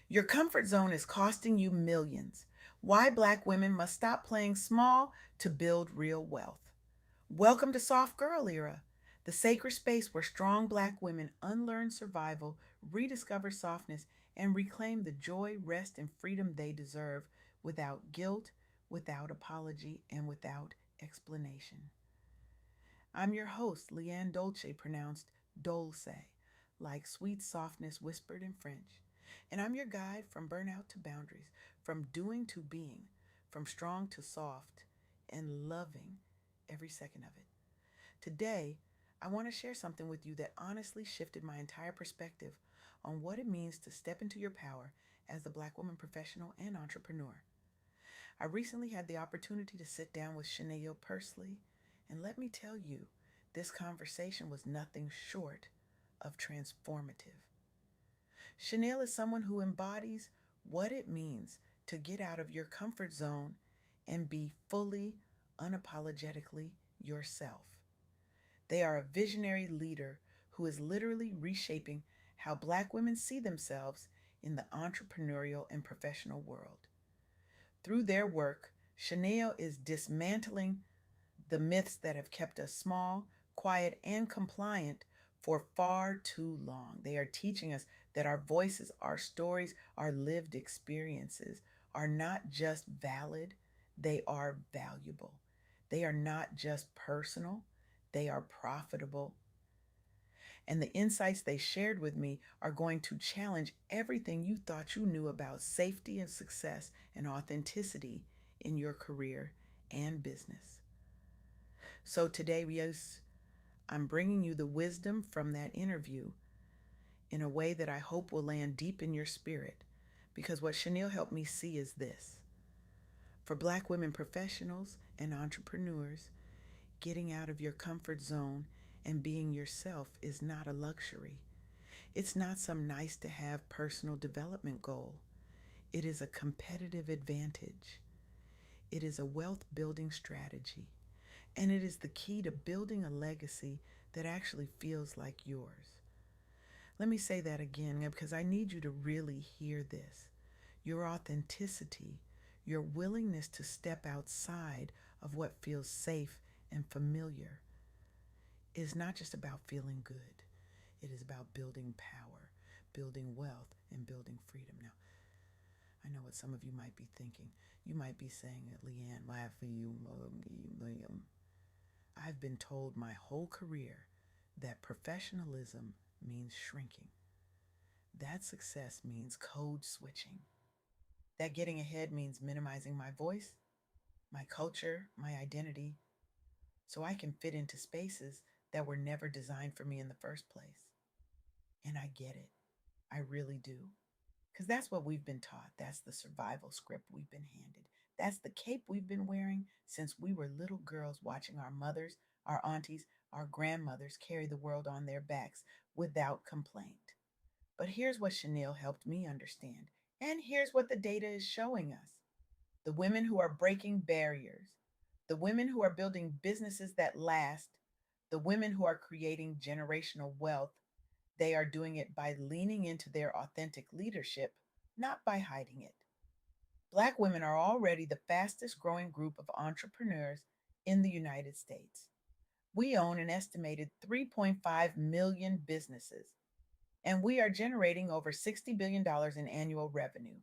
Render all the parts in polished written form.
Your comfort zone is costing you millions. Why Black women must stop playing small to build real wealth. Welcome to Soft Girl Era, the sacred space where strong Black women unlearn survival, rediscover softness, and reclaim the joy, rest, and freedom they deserve without guilt, without apology, and without explanation. I'm your host, LeAnne Dolce, pronounced Dolce, like sweet softness whispered in French. And I'm your guide from burnout to boundaries, from doing to being, from strong to soft, and loving every second of it. Today, I want to share something with you that honestly shifted my entire perspective on what it means to step into your power as a Black woman professional and entrepreneur. I recently had the opportunity to sit down with Schaneil Persley, and let me tell you, this conversation was nothing short of transformative. Schaneil is someone who embodies what it means to get out of your comfort zone and be fully, unapologetically yourself. They are a visionary leader who is literally reshaping how Black women see themselves in the entrepreneurial and professional world. Through their work, Chanel is dismantling the myths that have kept us small, quiet, and compliant for far too long. They are teaching us that our voices, our stories, our lived experiences are not just valid, they are valuable. They are not just personal, they are profitable. And the insights they shared with me are going to challenge everything you thought you knew about safety and success and authenticity in your career and business. So today, yes, I'm bringing you the wisdom from that interview in a way that I hope will land deep in your spirit. Because what Chanel helped me see is this: for Black women professionals and entrepreneurs, getting out of your comfort zone and being yourself is not a luxury. It's not some nice to have personal development goal. It is a competitive advantage. It is a wealth building strategy. And it is the key to building a legacy that actually feels like yours. Let me say that again because I need you to really hear this. Your authenticity, your willingness to step outside of what feels safe and familiar, is not just about feeling good. It is about building power, building wealth, and building freedom. Now, I know what some of you might be thinking. You might be saying, LeAnne, laugh for you, William. I've been told my whole career that professionalism means shrinking. That success means code switching. That getting ahead means minimizing my voice, my culture, my identity, so I can fit into spaces that were never designed for me in the first place. And I get it. I really do. Because that's what we've been taught. That's the survival script we've been handed. That's the cape we've been wearing since we were little girls watching our mothers, our aunties, our grandmothers carry the world on their backs without complaint. But here's what Chanel helped me understand. And here's what the data is showing us: the women who are breaking barriers, the women who are building businesses that last, the women who are creating generational wealth, they are doing it by leaning into their authentic leadership, not by hiding it. Black women are already the fastest growing group of entrepreneurs in the United States. We own an estimated 3.5 million businesses, and we are generating over $60 billion in annual revenue.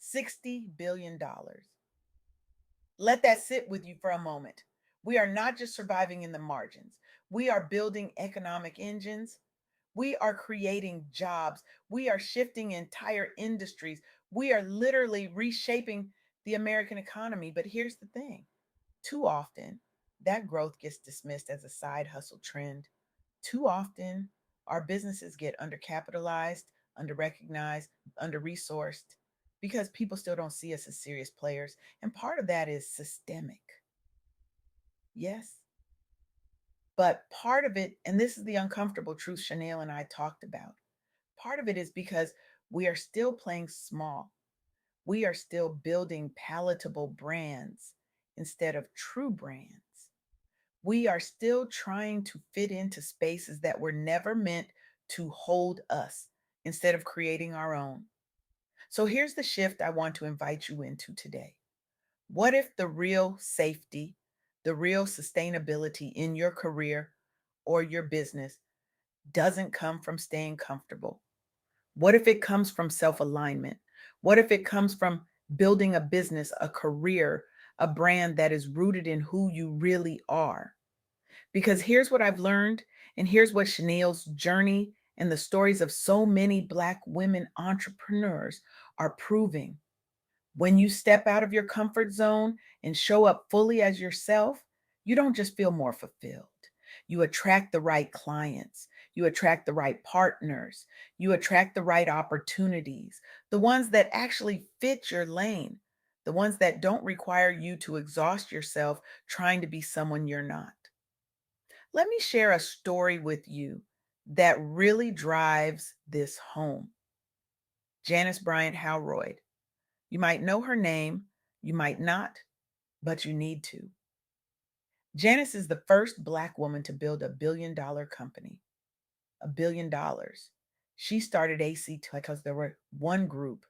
$60 billion. Let that sit with you for a moment. We are not just surviving in the margins, we are building economic engines. We are creating jobs. We are shifting entire industries. We are literally reshaping the American economy. But here's the thing: too often, that growth gets dismissed as a side hustle trend. Too often, our businesses get undercapitalized, underrecognized, under resourced because people still don't see us as serious players. And part of that is systemic. Yes. But part of it, and this is the uncomfortable truth Chanel and I talked about, part of it is because we are still playing small. We are still building palatable brands instead of true brands. We are still trying to fit into spaces that were never meant to hold us instead of creating our own. So here's the shift I want to invite you into today. What if the real safety, the real sustainability in your career or your business doesn't come from staying comfortable? What if it comes from self alignment? What if it comes from building a business, a career, a brand that is rooted in who you really are? Because here's what I've learned, and here's what Schaneil's journey and the stories of so many Black women entrepreneurs are proving. When you step out of your comfort zone and show up fully as yourself, you don't just feel more fulfilled. You attract the right clients, you attract the right partners, you attract the right opportunities, the ones that actually fit your lane, the ones that don't require you to exhaust yourself trying to be someone you're not. Let me share a story with you that really drives this home. Janice Bryant Howroyd. You might know her name, you might not, but you need to. Janice is the first Black woman to build $1 billion company. $1 billion. She started ACT because there were one group,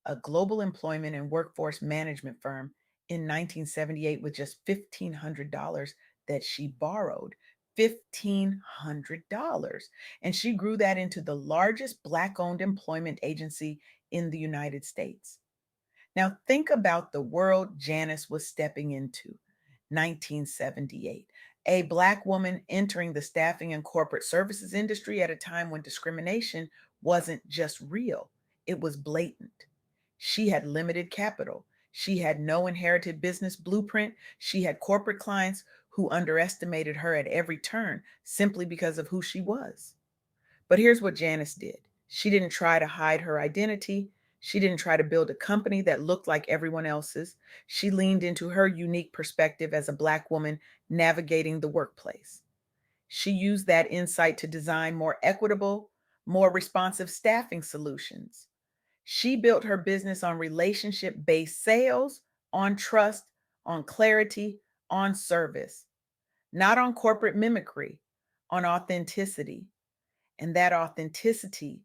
a global employment and workforce management firm, in 1978 with just $1,500 that she borrowed. $1,500. And she grew that into the largest Black owned employment agency in the United States. Now, think about the world Janice was stepping into. 1978. A Black woman entering the staffing and corporate services industry at a time when discrimination wasn't just real, it was blatant. She had limited capital. She had no inherited business blueprint. She had corporate clients who underestimated her at every turn simply because of who she was. But here's what Janice did. She didn't try to hide her identity. She didn't try to build a company that looked like everyone else's. She leaned into her unique perspective as a Black woman navigating the workplace. She used that insight to design more equitable, more responsive staffing solutions. She built her business on relationship based sales, on trust, on clarity, on service, not on corporate mimicry, on authenticity. And that authenticity,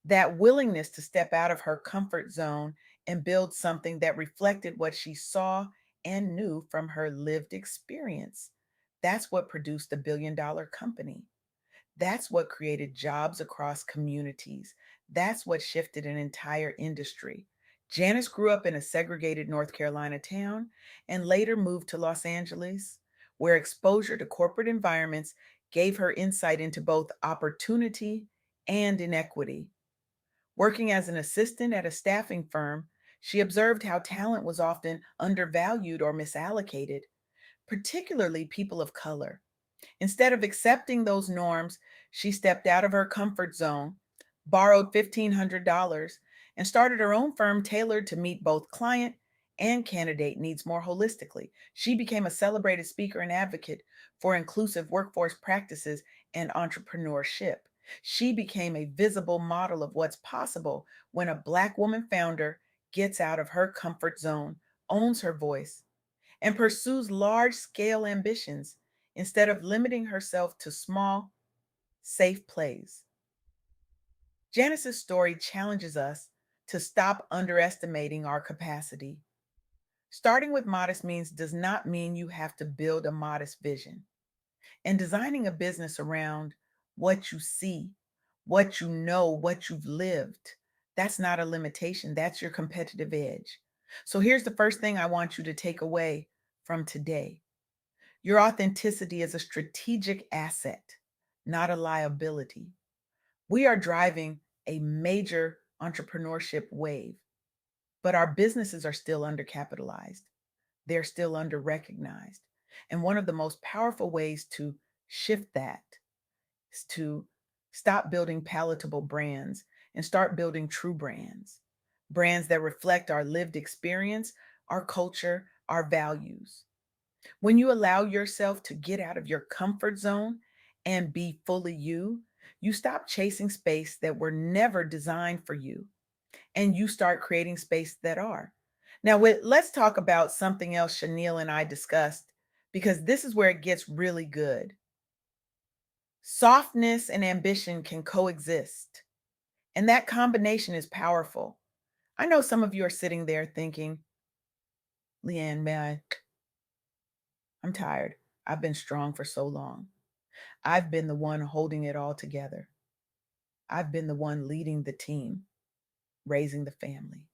that willingness to step out of her comfort zone and build something that reflected what she saw and knew from her lived experience. That's what produced a $1 billion company. That's what created jobs across communities. That's what shifted an entire industry. Janice grew up in a segregated North Carolina town and later moved to Los Angeles, where exposure to corporate environments gave her insight into both opportunity and inequity. Working as an assistant at a staffing firm, she observed how talent was often undervalued or misallocated, particularly people of color. Instead of accepting those norms, she stepped out of her comfort zone, borrowed $1,500, and started her own firm tailored to meet both client and candidate needs more holistically. She became a celebrated speaker and advocate for inclusive workforce practices and entrepreneurship. She became a visible model of what's possible when a Black woman founder gets out of her comfort zone, owns her voice, and pursues large scale ambitions instead of limiting herself to small, safe plays. Janice's story challenges us to stop underestimating our capacity. Starting with modest means does not mean you have to build a modest vision. And designing a business around what you see, what you know, what you've lived, that's not a limitation. That's your competitive edge. So here's the first thing I want you to take away from today. Your authenticity is a strategic asset, not a liability. We are driving a major entrepreneurship wave, but our businesses are still undercapitalized. They're still underrecognized. And one of the most powerful ways to shift that is to stop building palatable brands and start building true brands, brands that reflect our lived experience, our culture, our values. When you allow yourself to get out of your comfort zone and be fully you, you stop chasing space that were never designed for you and you start creating space that are. Now, let's talk about something else Schaneil and I discussed because this is where it gets really good. Softness and ambition can coexist, and that combination is powerful. I know some of you are sitting there thinking, LeAnne, man, I'm tired. I've been strong for so long. I've been the one holding it all together. I've been the one leading the team, raising the family,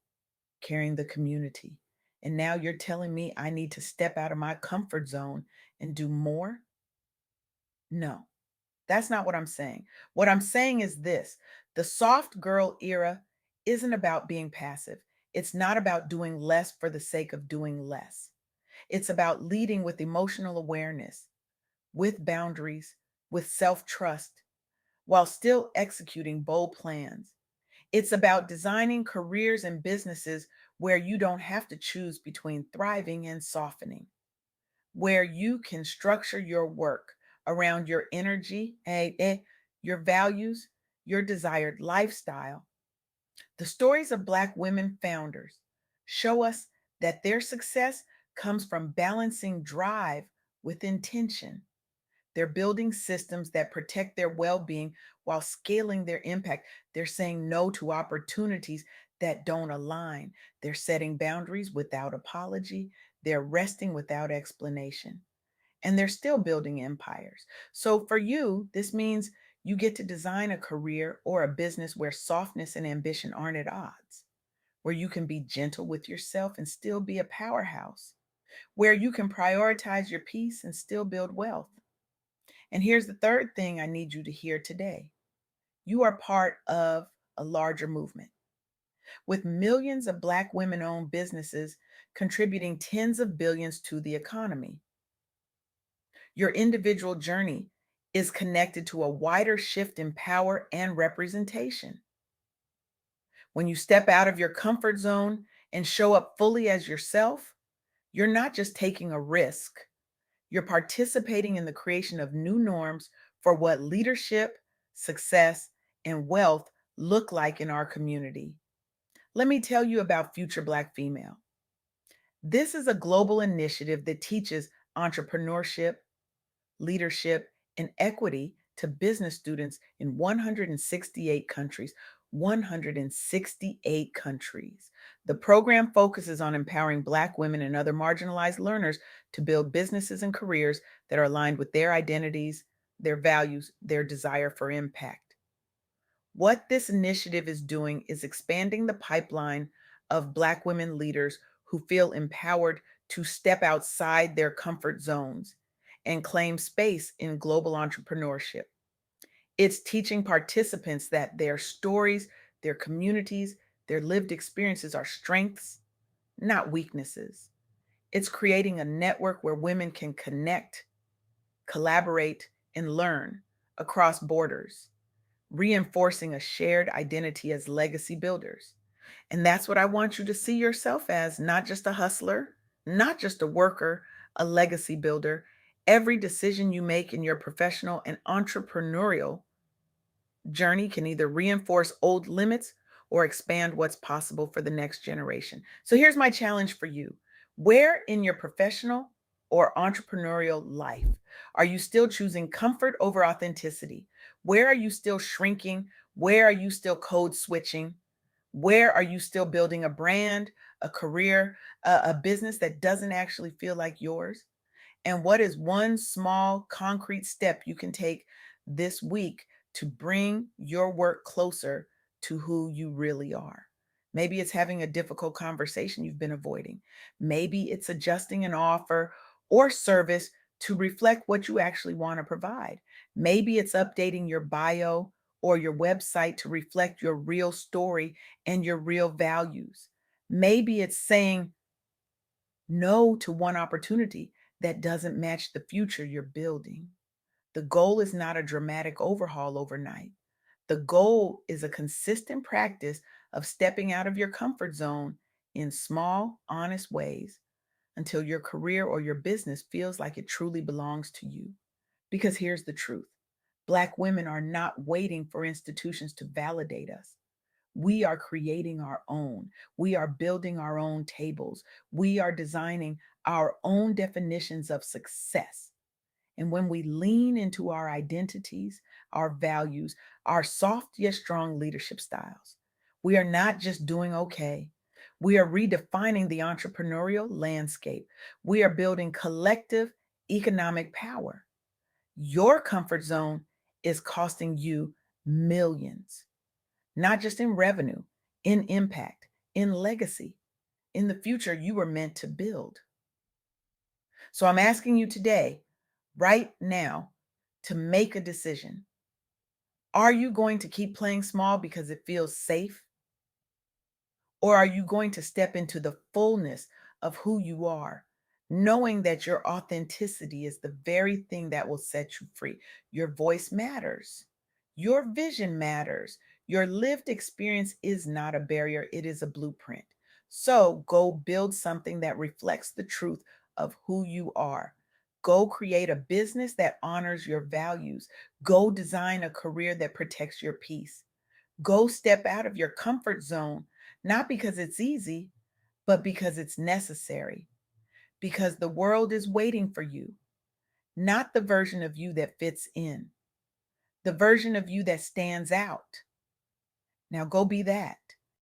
carrying the community. And now you're telling me I need to step out of my comfort zone and do more? No, that's not what I'm saying. What I'm saying is this: the soft girl era isn't about being passive. It's not about doing less for the sake of doing less. It's about leading with emotional awareness, with boundaries, with self trust, while still executing bold plans. It's about designing careers and businesses where you don't have to choose between thriving and softening, where you can structure your work around your energy, your values, your desired lifestyle. The stories of Black women founders show us that their success comes from balancing drive with intention. They're building systems that protect their well being while scaling their impact. They're saying no to opportunities that don't align. They're setting boundaries without apology. They're resting without explanation. And they're still building empires. So for you, this means you get to design a career or a business where softness and ambition aren't at odds, where you can be gentle with yourself and still be a powerhouse, where you can prioritize your peace and still build wealth. And here's the third thing I need you to hear today: you are part of a larger movement with millions of Black women owned businesses contributing tens of billions to the economy. Your individual journey is connected to a wider shift in power and representation. When you step out of your comfort zone and show up fully as yourself, you're not just taking a risk, you're participating in the creation of new norms for what leadership, success, and wealth look like in our community. Let me tell you about Future Black Female. This is a global initiative that teaches entrepreneurship, leadership, and equity to business students in 168 countries. 168 countries. The program focuses on empowering Black women and other marginalized learners to build businesses and careers that are aligned with their identities, their values, their desire for impact. What this initiative is doing is expanding the pipeline of Black women leaders who feel empowered to step outside their comfort zones and claim space in global entrepreneurship. It's teaching participants that their stories, their communities, their lived experiences are strengths, not weaknesses. It's creating a network where women can connect, collaborate, and learn across borders, reinforcing a shared identity as legacy builders. And that's what I want you to see yourself as: not just a hustler, not just a worker, a legacy builder. Every decision you make in your professional and entrepreneurial journey can either reinforce old limits or expand what's possible for the next generation. So here's my challenge for you: where in your professional or entrepreneurial life are you still choosing comfort over authenticity? Where are you still shrinking? Where are you still code switching? Where are you still building a brand, a career, a business that doesn't actually feel like yours? And what is one small, concrete step you can take this week to bring your work closer to who you really are? Maybe it's having a difficult conversation you've been avoiding. Maybe it's adjusting an offer or service to reflect what you actually want to provide. Maybe it's updating your bio or your website to reflect your real story and your real values. Maybe it's saying no to one opportunity that doesn't match the future you're building. The goal is not a dramatic overhaul overnight. The goal is a consistent practice of stepping out of your comfort zone in small, honest ways until your career or your business feels like it truly belongs to you. Because here's the truth: Black women are not waiting for institutions to validate us. We are creating our own. We are building our own tables. We are designing our own definitions of success. And when we lean into our identities, our values, our soft yet strong leadership styles, we are not just doing okay. We are redefining the entrepreneurial landscape. We are building collective economic power. Your comfort zone is costing you millions, not just in revenue, in impact, in legacy, in the future you were meant to build. So I'm asking you today, right now, to make a decision. Are you going to keep playing small because it feels safe? Or are you going to step into the fullness of who you are, knowing that your authenticity is the very thing that will set you free? Your voice matters, your vision matters, your lived experience is not a barrier, it is a blueprint. So go build something that reflects the truth of who you are. Go create a business that honors your values. Go design a career that protects your peace. Go step out of your comfort zone, not because it's easy, but because it's necessary. Because the world is waiting for you, not the version of you that fits in, the version of you that stands out. Now go be that.